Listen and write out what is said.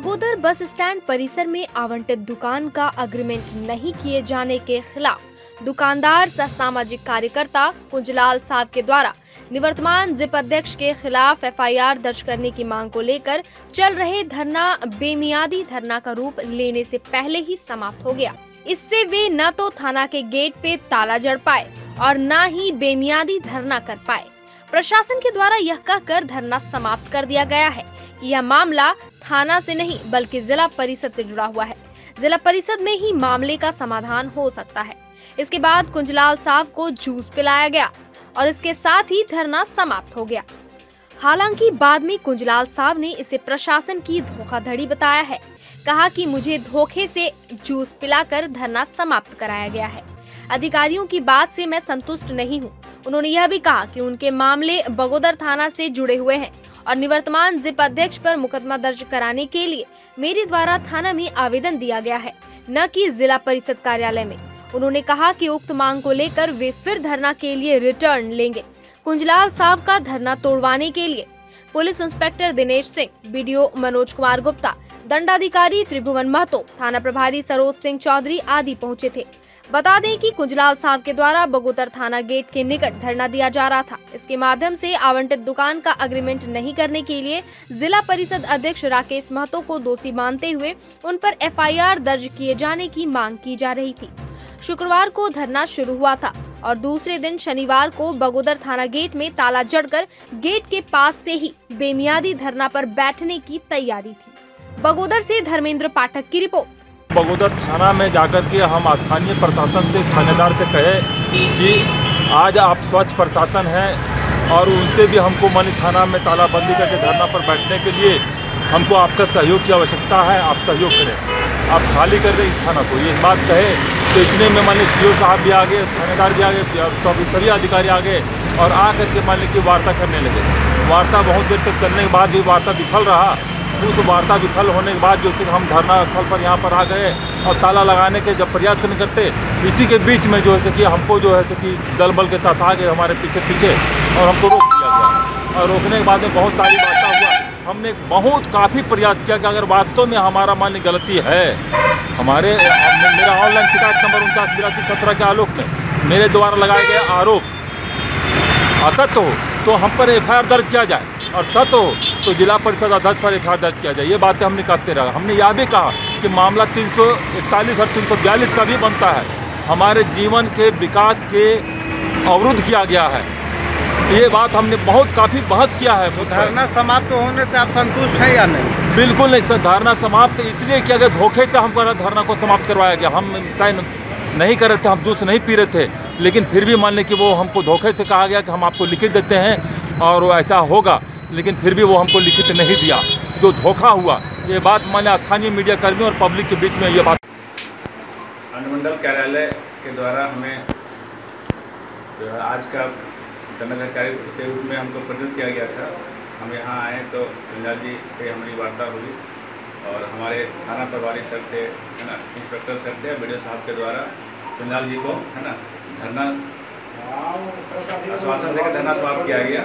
Bagodar bus stand परिसर में आवंटित दुकान का अग्रीमेंट नहीं किए जाने के खिलाफ दुकानदार सह सामाजिक कार्यकर्ता कुंजलाल साहब के द्वारा निवर्तमान जिप अध्यक्ष के खिलाफ एफआईआर दर्ज करने की मांग को लेकर चल रहे धरना बेमियादी धरना का रूप लेने से पहले ही समाप्त हो गया। इससे वे न तो थाना के गेट पे ताला जड़ पाए और न ही बेमियादी धरना कर पाए। प्रशासन के द्वारा यह कहकर धरना समाप्त कर दिया गया है कि यह मामला थाना से नहीं बल्कि जिला परिषद से जुड़ा हुआ है। जिला परिषद में ही मामले का समाधान हो सकता है। इसके बाद कुंजलाल साहब को जूस पिलाया गया और इसके साथ ही धरना समाप्त हो गया। हालांकि बाद में कुंजलाल साहब ने इसे प्रशासन की धोखाधड़ी बताया है। कहा कि मुझे धोखे से जूस पिलाकर धरना समाप्त कराया गया है। अधिकारियों की बात से मैं संतुष्ट नहीं हूं। उन्होंने यह भी कहा कि उनके मामले बगोदर थाना से जुड़े हुए हैं और निवर्तमान जिप अध्यक्ष पर मुकदमा दर्ज कराने के लिए मेरे द्वारा थाना में आवेदन दिया गया है, न कि जिला परिषद कार्यालय में। उन्होंने कहा कि उक्त मांग को लेकर वे फिर धरना के लिए रिटर्न लेंगे। कुंजलाल साहब का धरना तोड़वाने के लिए police inspector Dinesh Singh, BDO Manoj Kumar Gupta, दंडाधिकारी त्रिभुवन महतो, थाना प्रभारी सरोज सिंह चौधरी आदि पहुंचे थे। बता दें कि कुंजलाल साहब के द्वारा बगोदर थाना गेट के निकट धरना दिया जा रहा था। इसके माध्यम से आवंटित दुकान का अग्रीमेंट नहीं करने के लिए जिला परिषद अध्यक्ष राकेश महतो को दोषी मानते हुए उन पर एफआईआर दर्ज किए जाने की मांग की जा रही थी। शुक्रवार को धरना शुरू हुआ था और दूसरे दिन शनिवार को बगोदर थाना गेट में ताला जड़कर गेट के पास से ही बेमियादी धरना पर बैठने की तैयारी थी। बगोदर से धर्मेंद्र पाठक की रिपोर्ट। बगोदर थाना में जाकर के हम स्थानीय प्रशासन से, थानेदार से कहे कि आज आप स्वच्छ प्रशासन हैं और उनसे भी हमको मानी थाना में तालाबंदी करके धरना पर बैठने के लिए हमको आपका सहयोग की आवश्यकता है। आप सहयोग करें, आप खाली कर दें इस थाना को। ये बात कहे तो इतने में माने सीओ साहब भी आ गए, थानेदार भी आ गए, सभी अधिकारी आ गए और आ करके मान लीजिए वार्ता करने लगे। वार्ता बहुत देर तक चलने के बाद भी वार्ता विफल रहा। उस वार्ता विफल होने के बाद जो कि हम धरना स्थल पर यहाँ पर आ गए और ताला लगाने के जब प्रयास नहीं करते, इसी के बीच में जो है कि हमको जो है कि दल बल के साथ आ गए हमारे पीछे और हमको रोक दिया गया। और रोकने के बाद में बहुत सारी वार्ता हुआ। हमने काफ़ी प्रयास किया कि अगर वास्तव में हमारा मान्य गलती है, मेरा ऑनलाइन शिकायत नंबर 498217 के आलोक में मेरे द्वारा लगाए गए आरोप असत्य हो तो हम पर एफआईआर दर्ज किया जाए और सत्य हो तो जिला परिषद अध्यक्ष पर एफआईआर दर्ज किया जाए। ये बातें हमने कहते रहा। हमने यह भी कहा कि मामला 341 और 342 का भी बनता है। हमारे जीवन के विकास के अवरुद्ध किया गया है। ये बात हमने काफ़ी बहस किया है। धरना समाप्त होने से आप संतुष्ट हैं या नहीं? बिल्कुल नहीं सर। धरना समाप्त इसलिए कि अगर धोखे से हमको धरना को समाप्त करवाया गया। हम नहीं कर रहे थे, हम जूस नहीं पी रहे थे, लेकिन फिर भी मान लें कि वो हमको धोखे से कहा गया कि हम आपको लिखित देते हैं और ऐसा होगा, लेकिन फिर भी वो हमको लिखित नहीं दिया। जो धोखा हुआ, ये बात माने स्थानीय मीडिया कर्मियों और पब्लिक के बीच में ये बात अनुमंडल कार्यालय के द्वारा हमें आज का दंडाधिकारी के रूप में हमको प्रेरित किया गया था। हम यहाँ आए तो कुंजलाल जी से हमारी वार्ता हुई और हमारे थाना प्रभारी सर थे, है ना, इंस्पेक्टर सर थे, बीडीओ साहब के द्वारा कुंजलाल जी को, है ना, धरना आश्वासन देकर धरना समाप्त किया गया।